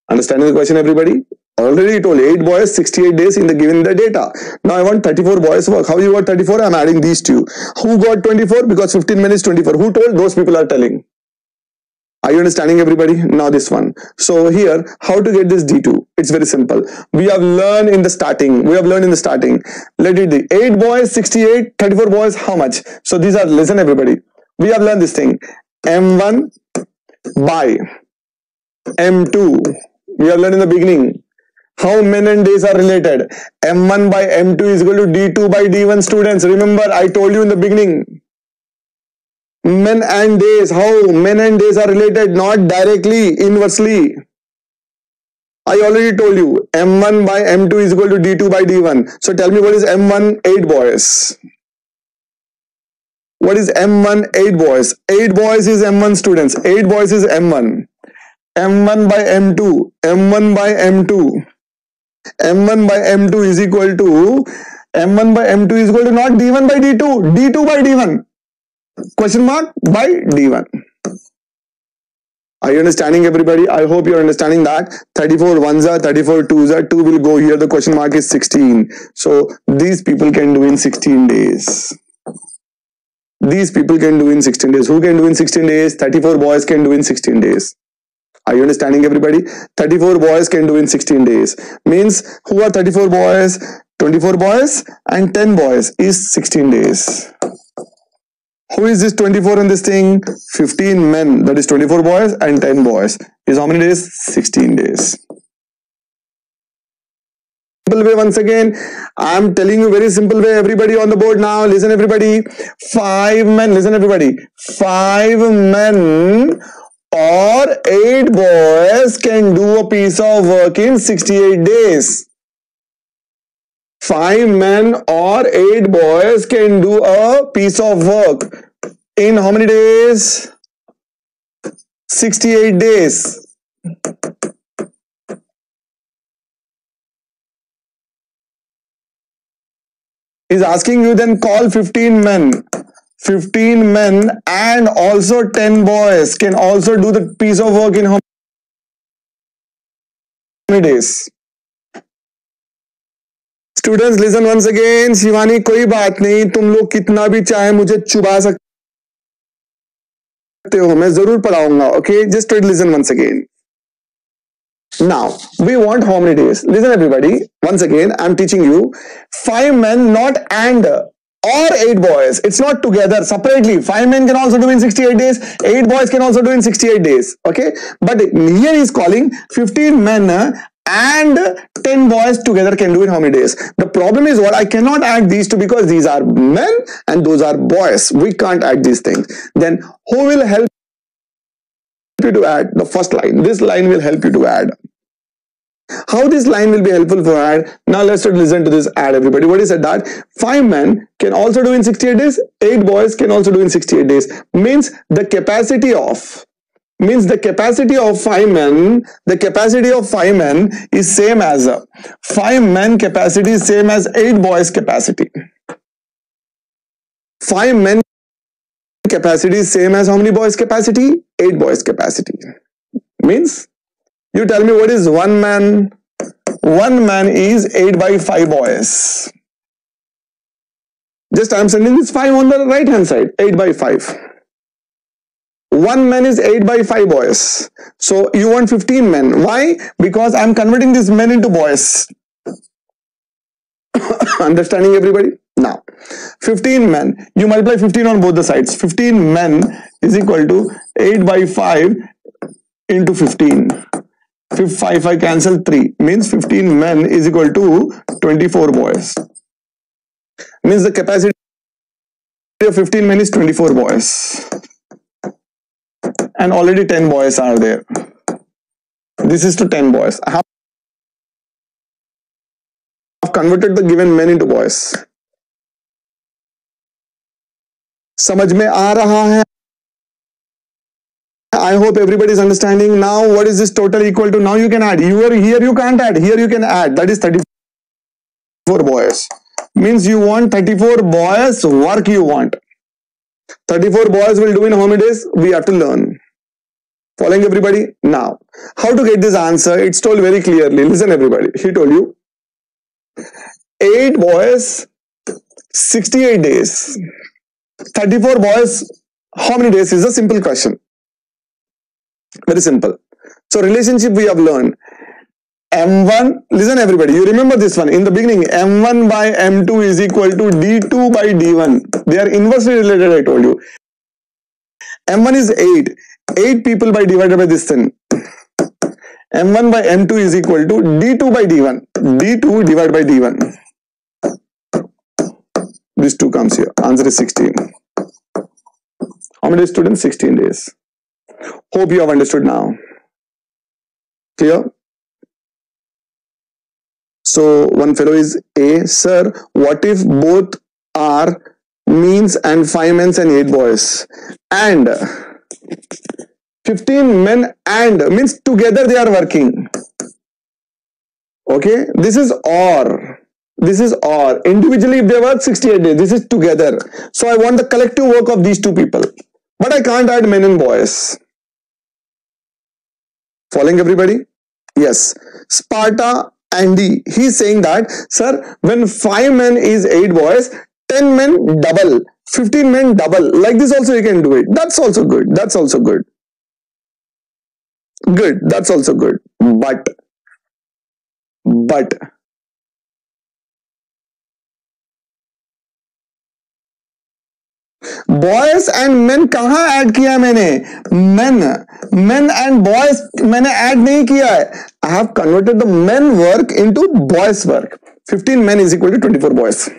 Understanding the question everybody? Already told 8 boys, 68 days in the given the data. Now I want 34 boys work. How you got 34? I'm adding these two. Who got 24? Because 15 men is 24. Who told? Those people are telling. Are you understanding everybody? Now this one. So here, how to get this D2? It's very simple. We have learned in the starting. Let it be 8 boys, 68, 34 boys, how much? So these are, listen everybody. We have learned this thing. M1 by M2. We have learned in the beginning. How men and days are related. M1 by M2 is equal to D2 by D1, students. Remember, I told you in the beginning. Men and days, how men and days are related, not directly, inversely. I already told you, M1 by M2 is equal to D2 by D1. So tell me, what is M1? 8 boys. What is M1? 8 boys. 8 boys is M1, students. 8 boys is M1. M1 by M2. M1 by M2. M1 by M2 is equal to, M1 by M2 is equal to not D1 by D2, D2 by D1. Question mark by D1. Are you understanding everybody? I hope you are understanding that. 34 ones are, 34 twos are, 2 will go here. The question mark is 16. So these people can do in 16 days. These people can do in 16 days. Who can do in 16 days? 34 boys can do in 16 days. Are you understanding everybody? 34 boys can do in 16 days. Means who are 34 boys? 24 boys and 10 boys is 16 days. Who is this 24 in this thing? 15 men. That is 24 boys and 10 boys. Is how many days? 16 days. Simple way once again. I am telling you very simple way. Everybody on the board now. Listen everybody. 5 men. Listen everybody. 5 men or 8 boys can do a piece of work in 68 days. 5 men or 8 boys can do a piece of work in how many days? 68 days. He's asking you, then call 15 men. 15 men and also 10 boys can also do the piece of work in how many days? Students listen once again. Shivani कोई बात नहीं, तुम लोग कितना भी चाहे मुझे चुबा सकते हो, मैं जरूर पढ़ाऊंगा. Okay, just listen once again. Now we want how many days? Listen everybody, once again I'm teaching you 5 men, not and or 8 boys. It's not together, separately. 5 men can also do in 68 days. 8 boys can also do in 68 days. Okay, but here he's calling 15 men and 10 boys together can do in how many days? The problem is what? I cannot add these two because these are men and those are boys. We can't add these things. Then who will help you to add? The first line. This line will help you to add. How this line will be helpful for add? Now let's listen to this add everybody. What is it that 5 men can also do in 68 days, 8 boys can also do in 68 days. Means the capacity of 5 men, the capacity of 5 men is same as 5 men capacity is same as 8 boys capacity. 5 men capacity is same as how many boys capacity? 8 boys capacity. Means you tell me what is 1 man? 1 man is 8 by 5 boys. Just I am sending this 5 on the right hand side. 8 by 5. one man is 8 by 5 boys. So you want 15 men. Why? Because I'm converting these men into boys. Understanding everybody? Now, 15 men. You multiply 15 on both the sides. 15 men is equal to 8 by 5 into 15. 5 I cancel 3. Means 15 men is equal to 24 boys. Means the capacity of 15 men is 24 boys. And already 10 boys are there. This is to 10 boys. I have converted the given men into boys. समझ में आ रहा है? I hope everybody is understanding. Now what is this total equal to? Now you can add. Here you can't add. Here you can add. That is 34 boys. Means you want 34 boys work you want. 34 boys will do in how many days? We have to learn. Following everybody? Now, how to get this answer? It's told very clearly. Listen everybody. He told you 8 boys, 68 days. 34 boys, how many days is a simple question. Very simple. So relationship we have learned. M1, listen everybody, you remember this one. In the beginning, M1 by M2 is equal to D2 by D1. They are inversely related, I told you. M1 is 8. 8 people by divided by this thing. M1 by M2 is equal to D2 by D1. D2 divided by D1. This 2 comes here. Answer is 16. How many days, students? 16 days. Hope you have understood now. Clear? So one fellow is A. Sir, what if both are means and 5 men and 8 boys? And 15 men and means together they are working. Okay? This is or. This is or. Individually if they work 68 days. This is together. So I want the collective work of these 2 people. But I can't add men and boys. Following everybody? Yes. Sparta Andy, he's saying that, sir, when 5 men is 8 boys, 10 men double, 15 men double. Like this also you can do it. That's also good. That's also good. Good. That's also good. But boys and main कहां add किया मैंने? Main and boys मैंने add नहीं किया है. I have converted the main work into boys work. 15 men is equal to 24 boys.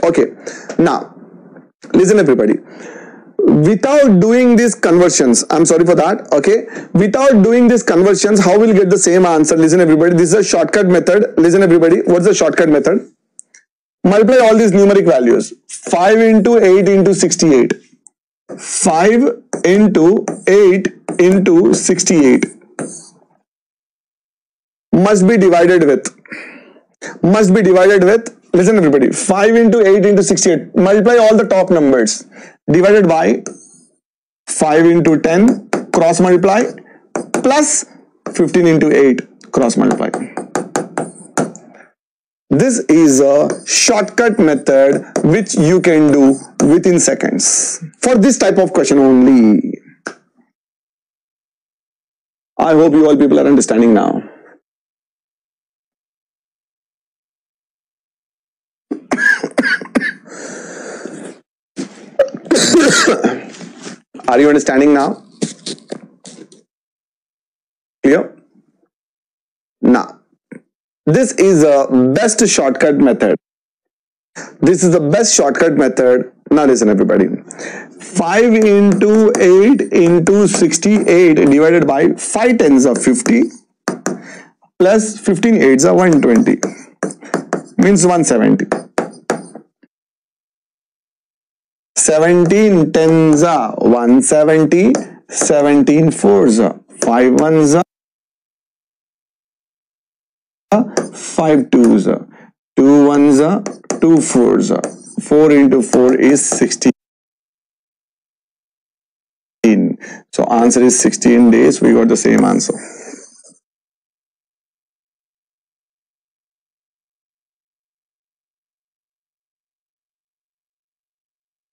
Okay, now listen everybody. Without doing these conversions, I'm sorry for that, okay, without doing these conversions, how we'll get the same answer? Listen everybody, this is a shortcut method. Listen everybody, what's the shortcut method? Multiply all these numeric values. 5 into 8 into 68. 5 into 8 into 68 must be divided with, listen everybody, 5 into 8 into 68, multiply all the top numbers, divided by 5 into 10, cross multiply, plus 15 into 8, cross multiply. This is a shortcut method which you can do within seconds for this type of question only. I hope you all people are understanding now. Are you understanding now? Clear? Now, this is a best shortcut method. This is the best shortcut method. Now listen everybody. 5 into 8 into 68 divided by 5 tens are 50 plus 15 eights are 120 means 170. 17 tens are 170, 17 fours are 5 ones are 5 twos are 2 ones are 2 fours are 4 into 4 is 16. So answer is 16 days. We got the same answer.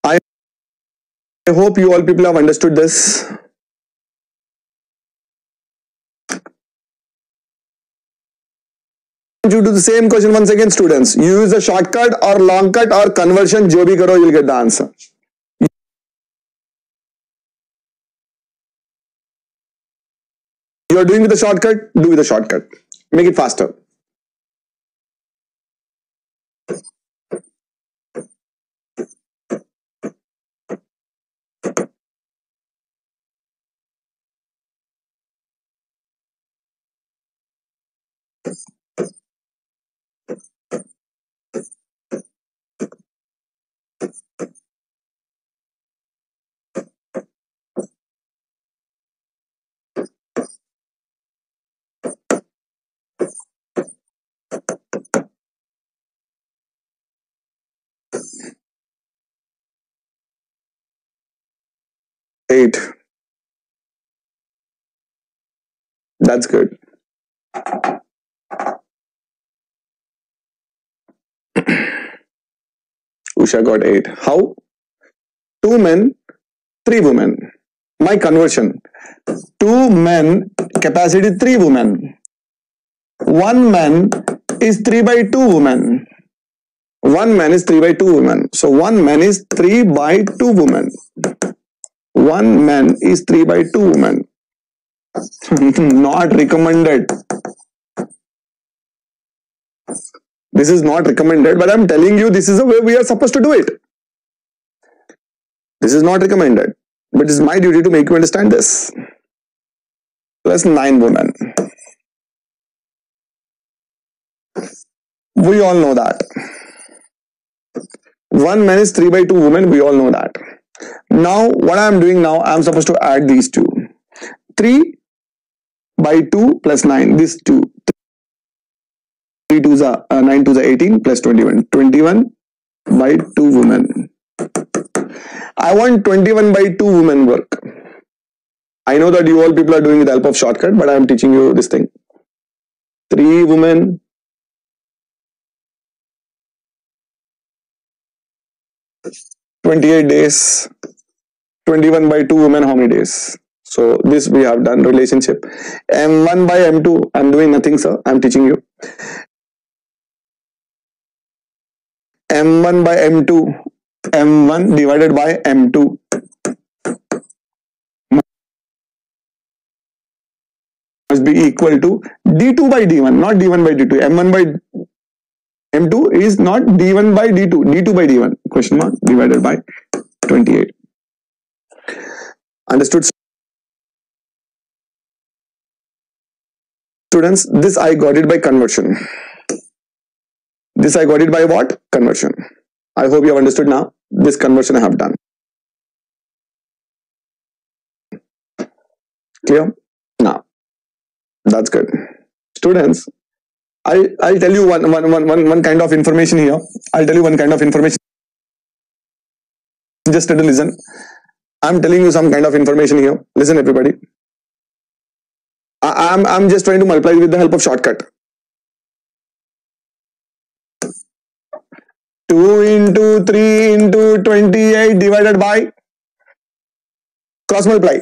I hope you all people have understood this. You do the same question once again, students. You use a shortcut or long cut or conversion, jo bhi karo, you'll get the answer. You are doing with the shortcut, do with the shortcut. Make it faster. Eight. That's good. Usha got 8. How? 2 men, 3 women. My conversion. 2 men, capacity 3 women. 1 man is 3 by 2 women. 1 man is 3 by 2 women. So 1 man is 3 by 2 women. 1 man is 3 by 2 women. Not recommended. This is not recommended, but I'm telling you this is the way we are supposed to do it. This is not recommended, but it's my duty to make you understand this. Plus 9 women. We all know that. 1 man is 3 by 2 women. We all know that. Now, what I'm doing now, I'm supposed to add these two. 3 by 2 plus 9. This 2. 3 twos are 9 twos are 18 plus 21. 21 by 2 women. I want 21 by 2 women work. I know that you all people are doing with the help of shortcut, but I am teaching you this thing. 3 women. 28 days. 21 by 2 women, how many days? So this we have done relationship. M1 by M2, I'm doing nothing, sir. I'm teaching you. M1 by M2, M1 divided by M2. Must be equal to D2 by D1, not D1 by D2. M1 by M2 is not D1 by D2, D2 by D1, question mark, divided by 28. Understood? Students, this I got it by conversion. This I got it by what? Conversion. I hope you have understood now. This conversion I have done. Clear? Now, that's good. Students, I'll tell you one kind of information here. I'll tell you one kind of information. Just try to listen. I'm telling you some kind of information here. Listen, everybody. I'm just trying to multiply with the help of shortcut. 2 into 3 into 28 divided by cross multiply.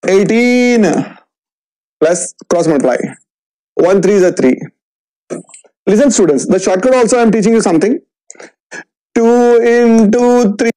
18 plus cross multiply. 1 3 is a 3. Listen, students, the shortcut also I'm teaching you something. 2 into 3